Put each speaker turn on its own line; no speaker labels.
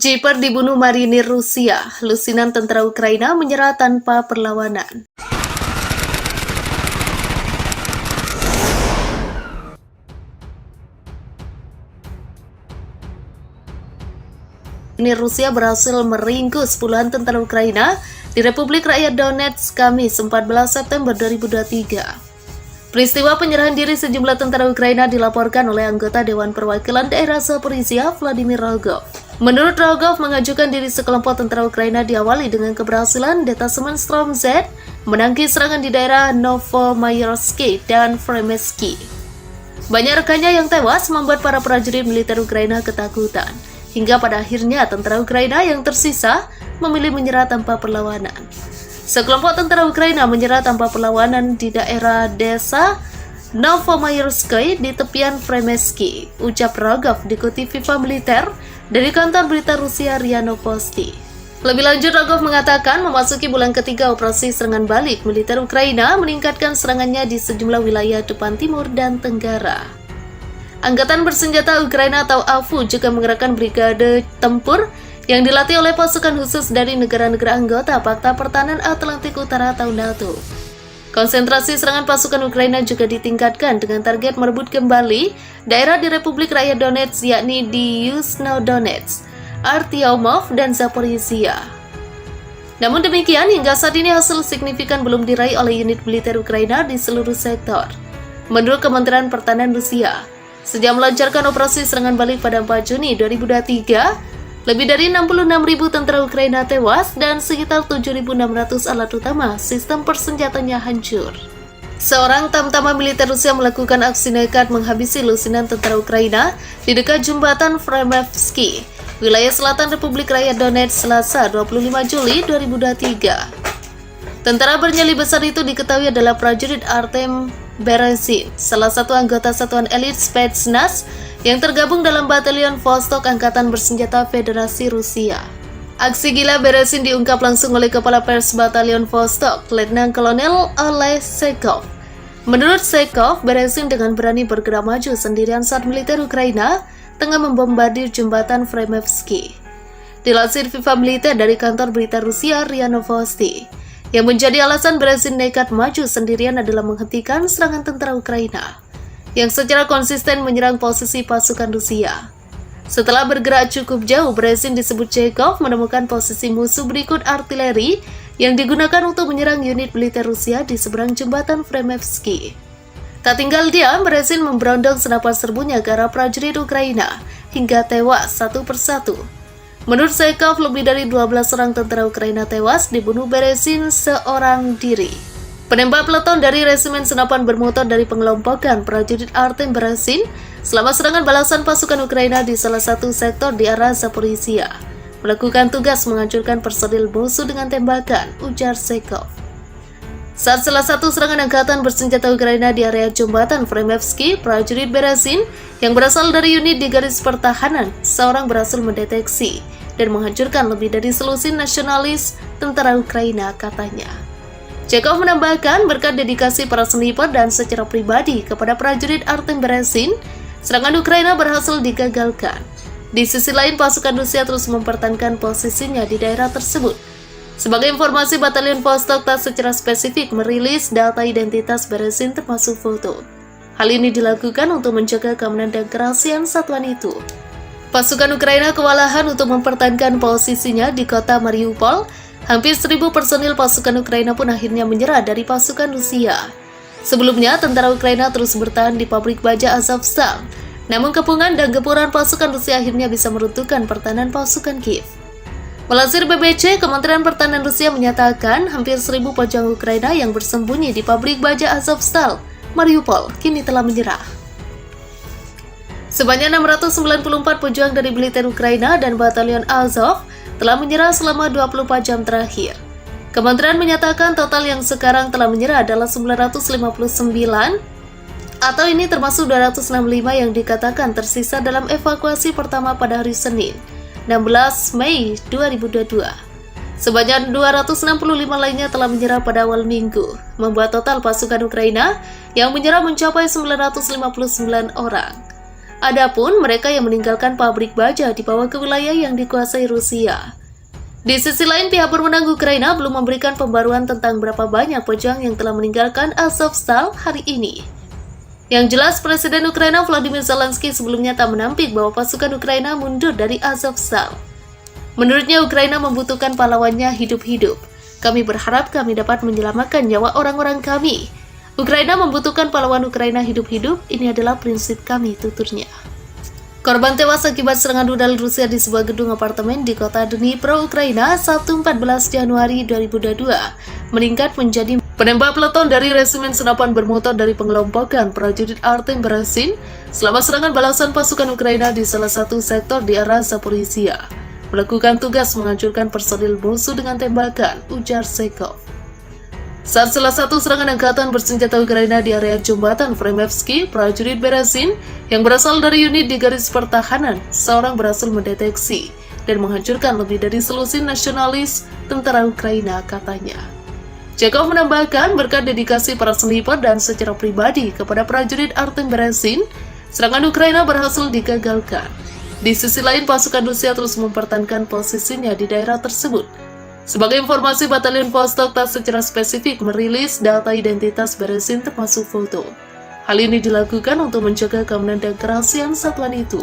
Jiper dibunuh marinir Rusia, lusinan tentara Ukraina menyerah tanpa perlawanan. Marinir Rusia berhasil meringkus puluhan tentara Ukraina di Republik Rakyat Donetsk Kamis 14 September 2023. Peristiwa penyerahan diri sejumlah tentara Ukraina dilaporkan oleh anggota Dewan Perwakilan Daerah Zaporizhia, Vladimir Rogov. Menurut Rogov, mengajukan diri sekelompok tentara Ukraina diawali dengan keberhasilan detasemen Storm Z menangkis serangan di daerah Novomayorsky dan Fremesky. Banyak rekannya yang tewas membuat para prajurit militer Ukraina ketakutan, hingga pada akhirnya tentara Ukraina yang tersisa memilih menyerah tanpa perlawanan. Sekelompok tentara Ukraina menyerah tanpa perlawanan di daerah desa Novomayorsky di tepian Fremesky, ucap Rogov dikutip Viva Militer dari kantor berita Rusia RIA Novosti. Lebih lanjut, Rogov mengatakan memasuki bulan ketiga operasi serangan balik, militer Ukraina meningkatkan serangannya di sejumlah wilayah depan timur dan tenggara. Angkatan bersenjata Ukraina atau AFU juga mengerahkan brigade tempur yang dilatih oleh pasukan khusus dari negara-negara anggota Pakta Pertahanan Atlantik Utara atau NATO. Konsentrasi serangan pasukan Ukraina juga ditingkatkan dengan target merebut kembali daerah di Republik Rakyat Donetsk, yakni di Yuzhno-Donetsk, Artyomov, dan Zaporizhia. Namun demikian, hingga saat ini hasil signifikan belum diraih oleh unit militer Ukraina di seluruh sektor. Menurut Kementerian Pertahanan Rusia, sejak melancarkan operasi serangan balik pada 4 Juni 2023, lebih dari 66.000 tentara Ukraina tewas dan sekitar 7.600 alat utama sistem persenjatanya hancur. Seorang tamtama militer Rusia melakukan aksi nekat menghabisi lusinan tentara Ukraina di dekat jembatan Fremevsky, wilayah selatan Republik Rakyat Donetsk, Selasa 25 Juli 2023. Tentara bernyali besar itu diketahui adalah prajurit Artem Berezin, salah satu anggota satuan elit Spetsnaz yang tergabung dalam Batalion Vostok Angkatan Bersenjata Federasi Rusia. Aksi gila Berezin diungkap langsung oleh Kepala Pers Batalion Vostok, Letnan Kolonel Oleg Sekov. Menurut Sekov, Berezin dengan berani bergerak maju sendirian saat militer Ukraina tengah membombardir jembatan Fremevsky. Dilansir Viva Militer dari kantor berita Rusia RIA Novosti, yang menjadi alasan Berezin nekat maju sendirian adalah menghentikan serangan tentara Ukraina yang secara konsisten menyerang posisi pasukan Rusia. Setelah bergerak cukup jauh, Berezin disebut Chekov menemukan posisi musuh berikut artileri yang digunakan untuk menyerang unit militer Rusia di seberang jembatan Fremevsky. Tak tinggal diam, Berezin memberondong senapan serbunya ke arah prajurit Ukraina hingga tewas satu persatu. Menurut Sekov, lebih dari 12 orang tentara Ukraina tewas dibunuh Berezin seorang diri. Penembak peleton dari resimen senapan bermotor dari pengelompokan prajurit Artem Berezin selama serangan balasan pasukan Ukraina di salah satu sektor di arah Zaporizhia melakukan tugas menghancurkan personil musuh dengan tembakan, ujar Sekov. Saat salah satu serangan angkatan bersenjata Ukraina di area jembatan Fremevsky, prajurit Berezin yang berasal dari unit di garis pertahanan, seorang berhasil mendeteksi dan menghancurkan lebih dari selusin nasionalis tentara Ukraina, katanya. Chekov menambahkan, berkat dedikasi para sniper dan secara pribadi kepada prajurit Artem Berezin, serangan Ukraina berhasil digagalkan. Di sisi lain, pasukan Rusia terus mempertahankan posisinya di daerah tersebut. Sebagai informasi, Batalion Vostok tak secara spesifik merilis data identitas Berezin termasuk foto. Hal ini dilakukan untuk menjaga keamanan dan kerahasiaan satuan itu. Pasukan Ukraina kewalahan untuk mempertahankan posisinya di kota Mariupol. Hampir 1.000 personil pasukan Ukraina pun akhirnya menyerah dari pasukan Rusia. Sebelumnya, tentara Ukraina terus bertahan di pabrik baja Azovstal. Namun kepungan dan gempuran pasukan Rusia akhirnya bisa meruntuhkan pertahanan pasukan Kiev. Melansir BBC, Kementerian Pertahanan Rusia menyatakan hampir 1.000 pejuang Ukraina yang bersembunyi di pabrik baja Azovstal, Mariupol, kini telah menyerah. Sebanyak 694 pejuang dari militer Ukraina dan Batalion Azov telah menyerah selama 24 jam terakhir. Kementerian menyatakan total yang sekarang telah menyerah adalah 959, atau ini termasuk 265 yang dikatakan tersisa dalam evakuasi pertama pada hari Senin, 16 Mei 2022. Sebanyak 265 lainnya telah menyerah pada awal minggu, membuat total pasukan Ukraina yang menyerah mencapai 959 orang. Adapun mereka yang meninggalkan pabrik baja dibawa ke wilayah yang dikuasai Rusia. Di sisi lain, pihak berwenang Ukraina belum memberikan pembaruan tentang berapa banyak pejuang yang telah meninggalkan Azovstal hari ini. Yang jelas, Presiden Ukraina Volodymyr Zelensky sebelumnya tak menampik bahwa pasukan Ukraina mundur dari Azovstal. Menurutnya, Ukraina membutuhkan pahlawannya hidup-hidup. Kami berharap kami dapat menyelamatkan nyawa orang-orang kami. Ukraina membutuhkan pahlawan Ukraina hidup-hidup, ini adalah prinsip kami, tuturnya. Korban tewas akibat serangan rudal Rusia di sebuah gedung apartemen di kota Dnipro, Ukraina, Sabtu 14 Januari 2022, meningkat menjadi penembak peleton dari resimen senapan bermotor dari pengelompokan prajurit Artem Beresin selama serangan balasan pasukan Ukraina di salah satu sektor di arah Zaporizhia, melakukan tugas menghancurkan personil musuh dengan tembakan, ujar Sekov. Saat salah satu serangan angkatan bersenjata Ukraina di area jembatan Fremevsky, prajurit Beresin yang berasal dari unit di garis pertahanan, seorang berhasil mendeteksi dan menghancurkan lebih dari selusin nasionalis tentara Ukraina, katanya. Chekov menambahkan, berkat dedikasi para sniper dan secara pribadi kepada prajurit Artem Beresin, serangan Ukraina berhasil digagalkan. Di sisi lain, pasukan Rusia terus mempertahankan posisinya di daerah tersebut. Sebagai informasi, Batalion Vostok tak secara spesifik merilis data identitas Beresin termasuk foto. Hal ini dilakukan untuk menjaga keamanan dan kerahasiaan satuan itu.